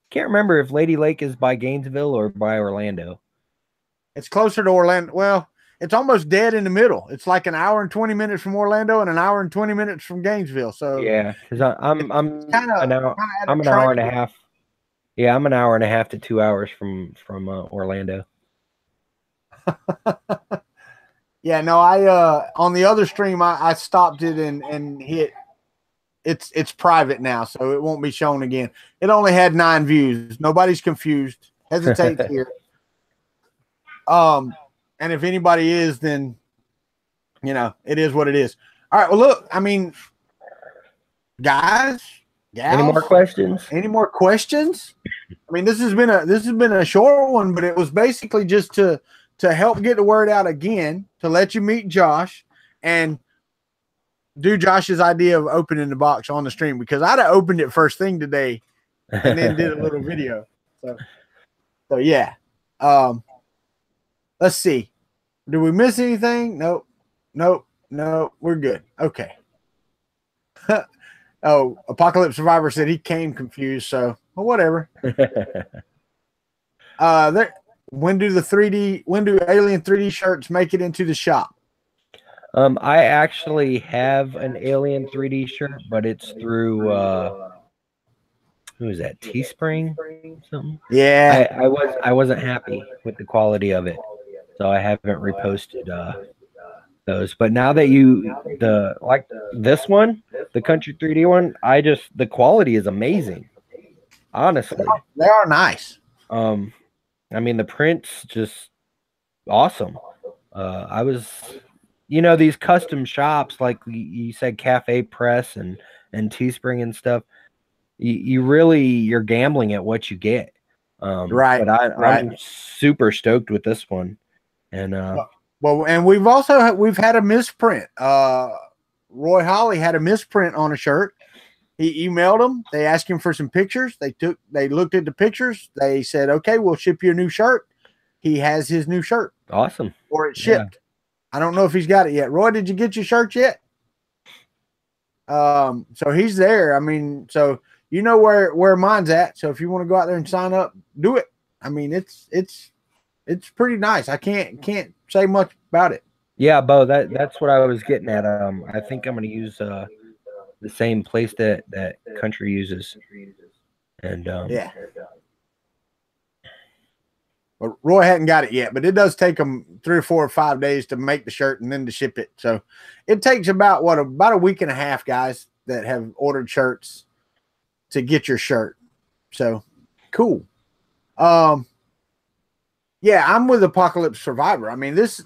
Can't remember if Lady Lake is by Gainesville or by Orlando. It's closer to Orlando. Well, it's almost dead in the middle. It's like an hour and 20 minutes from Orlando and an hour and 20 minutes from Gainesville. So yeah, because I'm kinda, an hour and a half. Yeah, I'm an hour and a half to 2 hours from Orlando. Yeah, no, I on the other stream I stopped it and hit. It's private now, so it won't be shown again. It only had 9 views. Nobody's confused. Hesitate here. And if anybody is, then it is what it is. All right. Well, look, I mean, guys, gals, any more questions? Any more questions? I mean, this has been a short one, but it was basically just to help get the word out again, to let you meet Josh and do Josh's idea of opening the box on the stream, because I'd have opened it first thing today and then did a little video. So yeah. Let's see. Do we miss anything? Nope. We're good. Okay. Oh, Apocalypse Survivor said he came confused. So whatever. When do Alien 3D shirts make it into the shop? I actually have an Alien 3D shirt, but it's through who is that? Teespring something? Yeah. I wasn't happy with the quality of it, so I haven't reposted those. But now that like this one, the Kuntry 3D one, the quality is amazing. Honestly. They are nice. I mean, the print's just awesome. I was, these custom shops, like you said, Cafe Press and Teespring and stuff, you're gambling at what you get. Right. But I'm super stoked with this one. And and we've had a misprint. Roy Holly had a misprint on a shirt. He emailed them. They asked him for some pictures. They looked at the pictures. They said, okay, we'll ship you a new shirt. He has his new shirt. Awesome. Or it's shipped. I don't know if he's got it yet. Roy, did you get your shirt yet? So he's there. I mean, so you know where mine's at. So if you want to go out there and sign up, do it. I mean, it's pretty nice. I can't say much about it. Yeah, Bo, that's what I was getting at. I think I'm gonna use the same place that Kuntry uses. And yeah. But Roy hadn't got it yet, but it does take them 3 or 4 or 5 days to make the shirt and then to ship it. So it takes about a week and a half, guys, that have ordered shirts to get your shirt. So cool. Yeah, I'm with Apocalypse Survivor. I mean, this,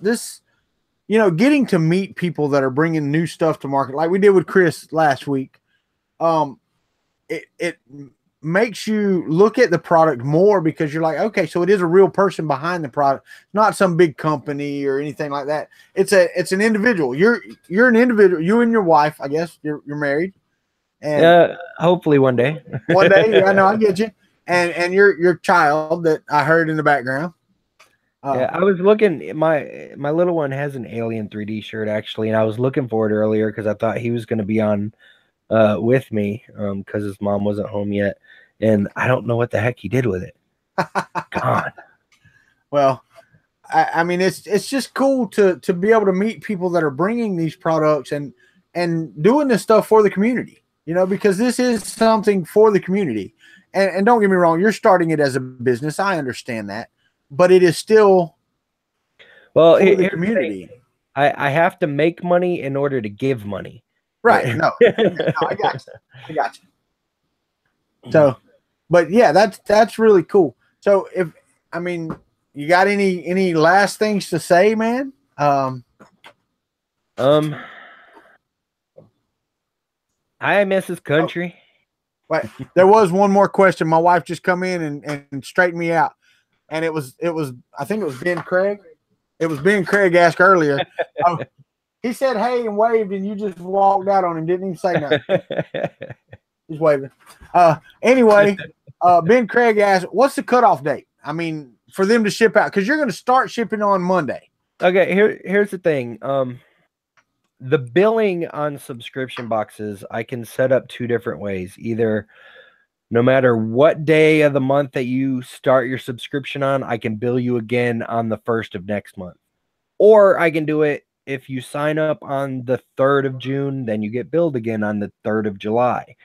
getting to meet people that are bringing new stuff to market, like we did with Chris last week. It makes you look at the product more because you're like, okay, so it is a real person behind the product, not some big company or anything like that. It's an individual. You're an individual. You and your wife, I guess you're married. And hopefully one day. One day, I know, I get you. And your child that I heard in the background. Yeah, I was looking. My little one has an Alien 3D shirt actually, and I was looking for it earlier because I thought he was going to be on with me because his mom wasn't home yet, and I don't know what the heck he did with it. God. Well, I mean, it's just cool to be able to meet people that are bringing these products and doing this stuff for the community, because this is something for the community. And don't get me wrong, you're starting it as a business. I understand that, but it is still for the community. I have to make money in order to give money. Right. No, I got you. So, but yeah, that's really cool. So you got any last things to say, man? Hi, Mrs. Kuntry. Wait, there was one more question. My wife just come in and straightened me out. And it was I think it was Ben Craig. It was Ben Craig asked earlier. He said, hey, and waved, and you just walked out on him. Didn't even say nothing. He's waving. Anyway, Ben Craig asked, what's the cutoff date? I mean, for them to ship out, because you're going to start shipping on Monday. Okay, here's the thing. The billing on subscription boxes, I can set up 2 different ways. Either no matter what day of the month that you start your subscription on, I can bill you again on the 1st of next month. Or I can do it if you sign up on the 3rd of June, then you get billed again on the 3rd of July.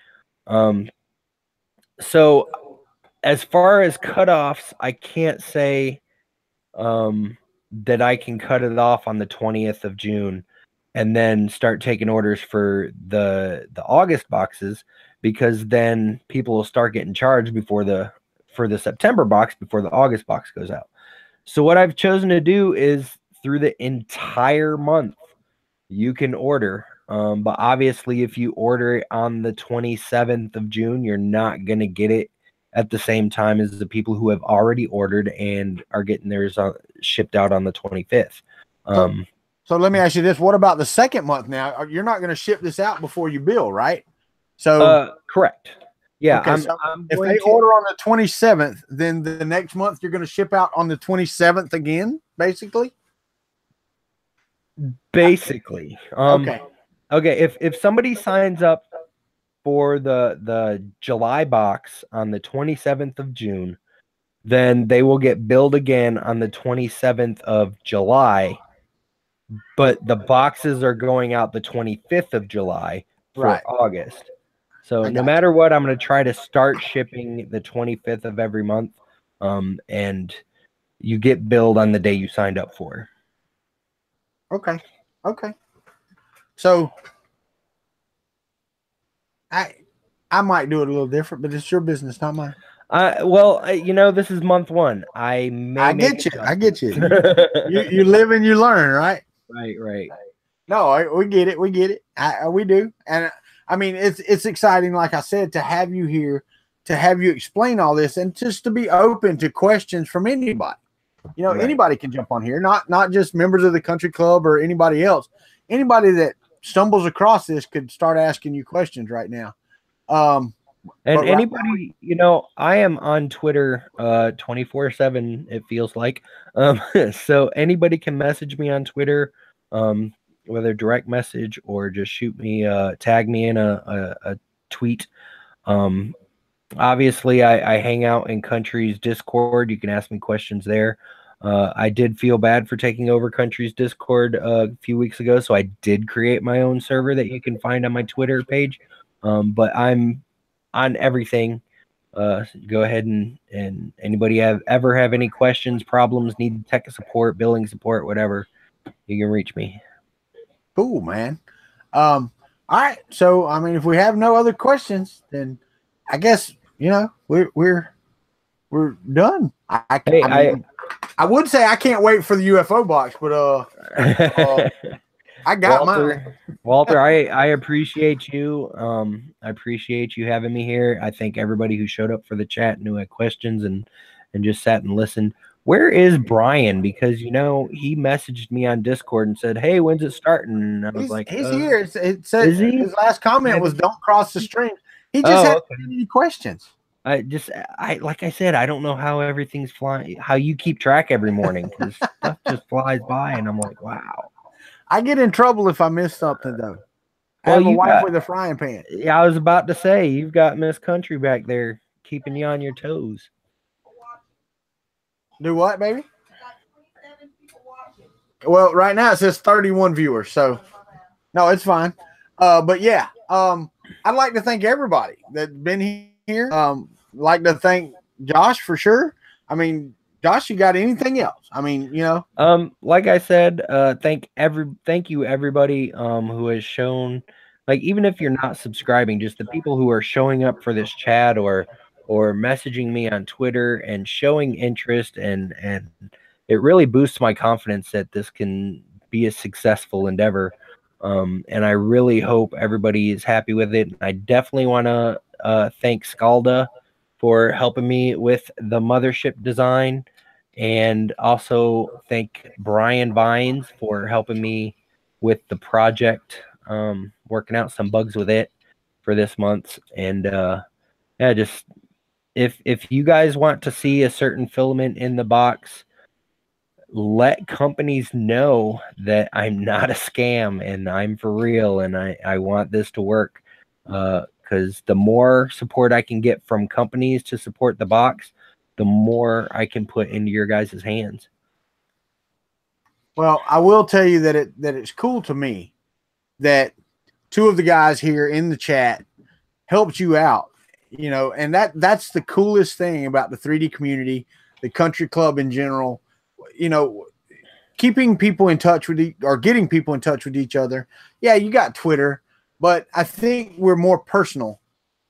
So as far as cutoffs, I can't say that I can cut it off on the 20th of June and then start taking orders for the August boxes, because then people will start getting charged for the September box before the August box goes out. So what I've chosen to do is through the entire month, you can order. But obviously, if you order it on the 27th of June, you're not going to get it at the same time as the people who have already ordered and are getting theirs shipped out on the 25th. So let me ask you this. What about the second month now? You're not going to ship this out before you bill, right? So correct. Yeah. Okay, if they order on the 27th, then the next month you're going to ship out on the 27th again, basically? Basically. Okay. If somebody signs up for the July box on the 27th of June, then they will get billed again on the 27th of July. But the boxes are going out the 25th of July for August. So no matter what, I'm going to try to start shipping the 25th of every month. And you get billed on the day you signed up for. Okay. So I might do it a little different, but it's your business, not mine. This is month 1. I get you. You live and you learn, right? Right. No, we get it. We do. And I mean, it's exciting, like I said, to have you here, to have you explain all this, and just to be open to questions from anybody. Anybody can jump on here, not just members of the country club or anybody else. Anybody that stumbles across this could start asking you questions right now. And anybody, I am on Twitter 24/7, it feels like. So anybody can message me on Twitter. whether direct message or just shoot me, tag me in a tweet. Obviously, I hang out in Kuntry's Discord. You can ask me questions there. I did feel bad for taking over Kuntry's Discord a few weeks ago, so I did create my own server that you can find on my Twitter page. But I'm on everything. Go ahead and anybody ever have any questions, problems, need tech support, billing support, whatever, you can reach me. Cool, man. All right. So, I mean, if we have no other questions, then I guess, you know, we're done. I would say I can't wait for the UFO box, but I got mine. Walter, I appreciate you. I appreciate you having me here. I thank everybody who showed up for the chat and who had questions and just sat and listened. Where is Brian? Because, you know, he messaged me on Discord and said, "Hey, when's it starting?" And I was like, he's here. It said his last comment was, "Don't cross the stream." He just had any questions. Like I said, I don't know how everything's flying, how you keep track every morning, because stuff just flies by, and I'm like, wow. I get in trouble if I miss something, though. I have a wife with a frying pan. Yeah, I was about to say, you've got Miss Kuntry back there keeping you on your toes. Do what, baby? Well, right now it says 31 viewers, so no, it's fine. But yeah, I'd like to thank everybody that's been here. Like to thank Josh for sure. I mean, Josh, you got anything else? I mean, you know. Like I said, thank you everybody who has shown, like, even if you're not subscribing, just the people who are showing up for this chat or messaging me on Twitter and showing interest, and it really boosts my confidence that this can be a successful endeavor. And I really hope everybody is happy with it. I definitely want to thank Scalda for helping me with the mothership design, and also thank Brian Vines for helping me with the project, working out some bugs with it for this month. And yeah, just if you guys want to see a certain filament in the box, let companies know that I'm not a scam and I'm for real, and I want this to work, because the more support I can get from companies to support the box, the more I can put into your guys' hands. Well, I will tell you that it's cool to me that two of the guys here in the chat helped you out, you know, and that's the coolest thing about the 3D community, the country club in general. You know, keeping people in touch with or getting people in touch with each other. Yeah, you got Twitter, but I think we're more personal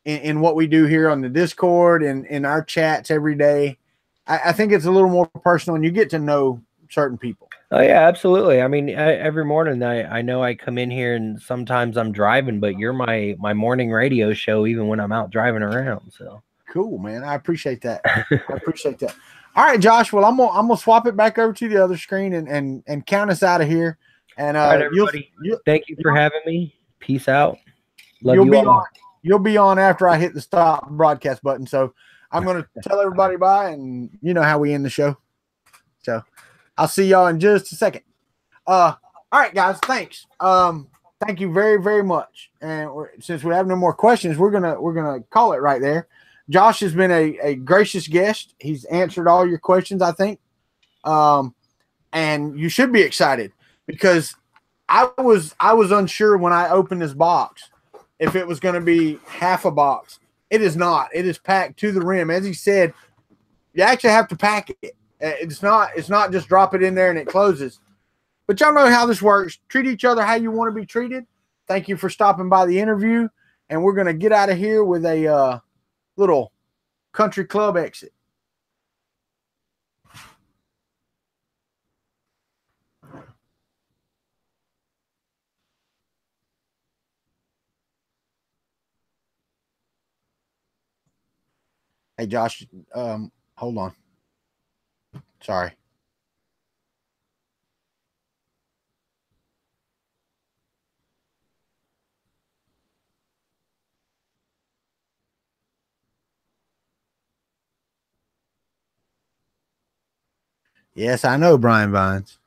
in what we do here on the Discord and in our chats every day. I think it's a little more personal, and you get to know certain people. Oh yeah, absolutely. I mean, every morning I know I come in here, and sometimes I'm driving, but you're my morning radio show even when I'm out driving around. So cool, man. I appreciate that. I appreciate that. All right, Josh. Well, I'm gonna swap it back over to the other screen and count us out of here. And all right, everybody, thank you for having me. Peace out. Love you all. You'll be on after I hit the stop broadcast button. So I'm gonna tell everybody bye, and you know how we end the show. So I'll see y'all in just a second. All right, guys. Thanks. Thank you very, very much. And since we have no more questions, we're gonna call it right there. Josh has been a gracious guest. He's answered all your questions, I think. And you should be excited, because I was unsure when I opened this box if it was going to be half a box. It is not. It is packed to the rim. As he said, you actually have to pack it. It's not just drop it in there and it closes. But y'all know how this works. Treat each other how you want to be treated. Thank you for stopping by the interview. And we're going to get out of here with a little country club exit. Hey, Josh, hold on. Sorry. Yes, I know, Brian Vines.